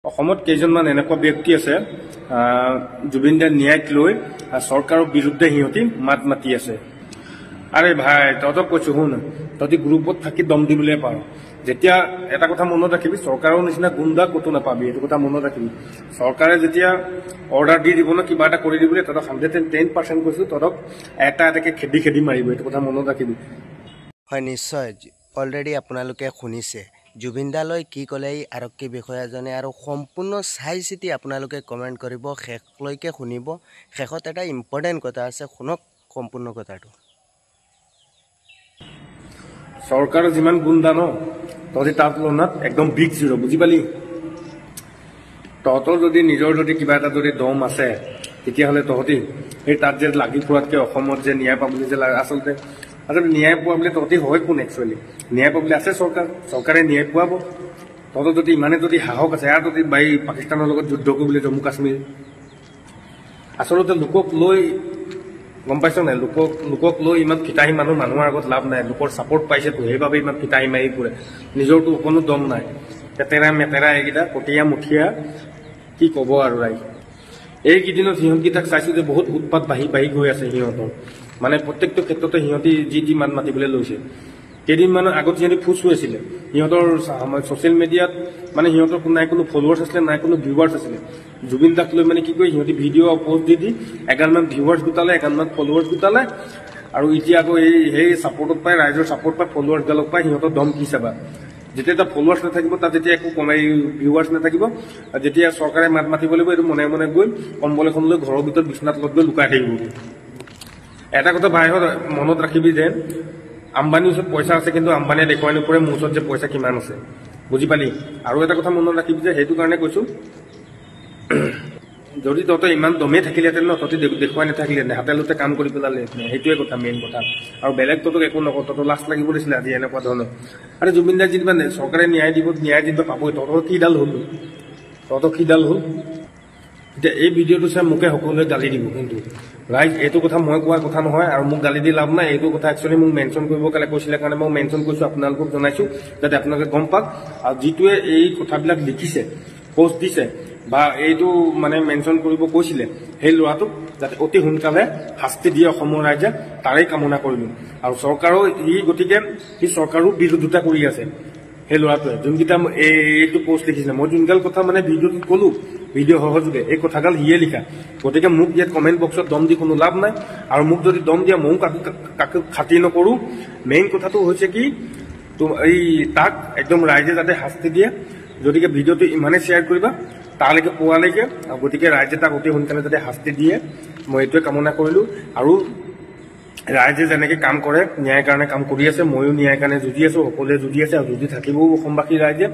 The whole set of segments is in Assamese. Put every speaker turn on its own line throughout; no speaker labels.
অসমত কেইজনমান এনেকুৱা ব্যক্তি আছে জুবিন দাৰ ন্যায়ক লৈ চৰকাৰৰ বিৰুদ্ধে সিহঁতি মাত মাতি আছে। আৰে ভাই তহঁতক কৈছো শুন, তহঁতি গ্ৰুপত থাকি দম দিবলৈ পাৰ। যেতিয়া এটা কথা মনত ৰাখিবি, চৰকাৰৰ নিচিনা গুণ্ডা ক'তো নাপাবি, এইটো কথা মনত ৰাখিবি। চৰকাৰে যেতিয়া অৰ্ডাৰ দি দিব ন কিবা এটা কৰি দিবলৈ, তহঁতক 110% কৈছো, তহঁতক এটা এটাকে খেদি খেদি মাৰিব, এইটো কথা মনত ৰাখিবি।
হয় নিশ্চয়, অলৰেডি আপোনালোকে শুনিছে জুবিন দালৈ কি ক'লে আৰক্ষী বিষয়াজনে, আৰু সম্পূৰ্ণ চাই চিতি আপোনালোকে কমেণ্ট কৰিব, শেষলৈকে শুনিব। শেষত এটা ইম্পৰ্টেণ্ট কথা আছে, শুনক সম্পূৰ্ণ কথাটো।
চৰকাৰৰ যিমান গুণ্ডা ন, তহঁতি তাৰ তুলনাত একদম বিগ জিৰ', বুজি পালি? তহঁতৰ যদি নিজৰ যদি কিবা এটা যদি দম আছে, তেতিয়াহ'লে তহঁতি সেই তাত যে লাগি ফুৰাতকৈ অসমত যে ন্যায় পাবলৈ যে আচলতে ন্যায় পোৱা বুলি তহঁতি হয় কোন? একচুৱেলি ন্যায় পাবলৈ আছে চৰকাৰে ন্যায় পোৱাব। তহঁতৰ যদি ইমানে যদি সাহস আছে, আৰু যদি পাকিস্তানৰ লগত যুদ্ধ কৰিবলৈ জম্মু কাশ্মীৰ, আচলতে লোকক লৈ গম পাইছ নাই, লোকক লৈ ইমান ফিতাহী মানুহৰ আগত লাভ নাই। লোকৰ ছাপৰ্ট পাইছেতো, সেইবাবে ইমান ফিতাহী মাৰি ফুৰে, নিজৰতো কোনো দম নাই। পেটেৰা মেটেৰা এইকেইটা কটীয়া মুঠীয়া কি ক'ব আৰু ৰাইজ। এইকেইদিনত সিহঁতকেইটাক চাইছো যে বহুত উৎপাত বাঢ়ি গৈ আছে সিহঁতৰ, মানে প্ৰত্যেকটো ক্ষেত্ৰতে সিহঁতি যি মাত মাতিবলৈ লৈছে। কেইদিনমানৰ আগত সিহঁতি ফুচ হৈছিলে, সিহঁতৰ ছ'চিয়েল মিডিয়াত মানে সিহঁতৰ নাই কোনো ফলোৱাৰ্ছ আছিলে, নাই কোনো ভিউৱাৰ্ছ আছিলে। জুবিন দাক লৈ মানে কি কয়, সিহঁতি ভিডিঅ' পষ্ট দি এগালমান ভিউৱাৰ্ছ গোটালে, এগালমান ফলোৱাৰ্ছ গোটালে, আৰু এতিয়া আকৌ সেই ছাপৰ্টত পাই, ৰাইজৰ ছাপৰ্ট পাই, ফলোৱাৰ্ছগালক পাই সিহঁতৰ দম কি চাবা। যেতিয়া এটা ফলোৱাৰ্ছ নাথাকিব, তাত যেতিয়া একো ভিউৱাৰ্ছ নাথাকিব, যেতিয়া চৰকাৰে মাত মাতিব লাগিব, এইটো মনে মনে গৈ কম্বল এখন লৈ ঘৰৰ ভিতৰত বিচনাত লগত গৈ লুকাই থাকিব। এটা কথা বাহিৰত মনত ৰাখিবি যে আম্বানীৰ ওচৰত পইচা আছে, কিন্তু আম্বানীয়ে দেখুৱাই নপৰে মোৰ ওচৰত যে পইচা কিমান আছে, বুজি পালি? আৰু এটা কথা মনত ৰাখিবি যে সেইটো কাৰণে কৈছো, যদি তহঁতে ইমান দমেই থাকিলেহেঁতেন ন, তহঁতি দেখুৱাই নাথাকিলেহেঁতেন, হাতে লোতে কাম কৰি পেলালে, সেইটোৱে কথা মেইন কথা। আৰু বেলেগ তহঁতক একো নকওঁ, তহঁতৰ লাজ লাগিব দিছিলে আজি এনেকুৱা ধৰণৰ। আৰু জুবিন দাক যেনিবা চৰকাৰে ন্যায় যেনিবা পাবই, তহঁতৰ কিডাল হ'ল? এতিয়া এই ভিডিঅ'টো চাই মোকে সকলোৱে গালি দিব, কিন্তু ৰাইজ এইটো কথা মই কোৱা কথা নহয়, আৰু মোক গালি দি লাভ নাই। এইটো কথা একচুৱেলি মোক মেনশ্যন কৰিব কৈছিলে কাৰণে মই মেনশ্যন কৰিছোঁ, আপোনালোকক জনাইছোঁ যাতে আপোনালোকে গম পাওক। আৰু যিটোৱে এই কথাবিলাক লিখিছে, পষ্ট দিছে, বা এইটো মানে মেনশ্যন কৰিব কৈছিলে, সেই ল'ৰাটোক যাতে অতি সোনকালে শাস্তি দিয়ে অসমৰ ৰাইজে, তাৰেই কামনা কৰিলোঁ। আৰু চৰকাৰো গতিকে সি চৰকাৰো বিৰোধিতা কৰি আছে, সেই ল'ৰাটোৱে যোনকেইটা এইটো পষ্ট লিখিছিলে। মই যোনগাল কথা মানে ভিডিঅ'টোত ক'লো, ভিডিঅ' সহযোগে এই কথাগাল সিয়ে লিখা, গতিকে মোক ইয়াত কমেণ্ট বক্সত দম দি কোনো লাভ নাই। আৰু মোক যদি দম দিয়া, ময়ো কাকো খাতি নকৰোঁ। মেইন কথাটো হৈছে কি, তাক একদম ৰাইজে যাতে শাস্তি দিয়ে, গতিকে ভিডিঅ'টো ইমানেই শ্বেয়াৰ কৰিবা তালৈকে পোৱালৈকে। গতিকে ৰাইজে তাক অতি সোনকালে যাতে শাস্তি দিয়ে, মই এইটোৱে কামনা কৰিলোঁ। আৰু ৰাইজে যেনেকৈ কাম কৰে, ন্যায়ৰ কাৰণে কাম কৰি আছে, ময়ো ন্যায়ৰ কাৰণে যুঁজি আছোঁ, সকলোৱে যুঁজি আছে, আৰু যুঁজি থাকিবও অসমবাসী ৰাইজে।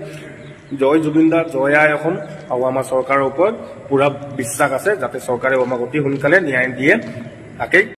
জয় জুবিন দা, জয় আই অসম। আৰু আমাৰ চৰকাৰৰ ওপৰত পুৰা বিশ্বাস আছে যাতে চৰকাৰে আমাক অতি সোনকালে ন্যায় দিয়ে, তাকেই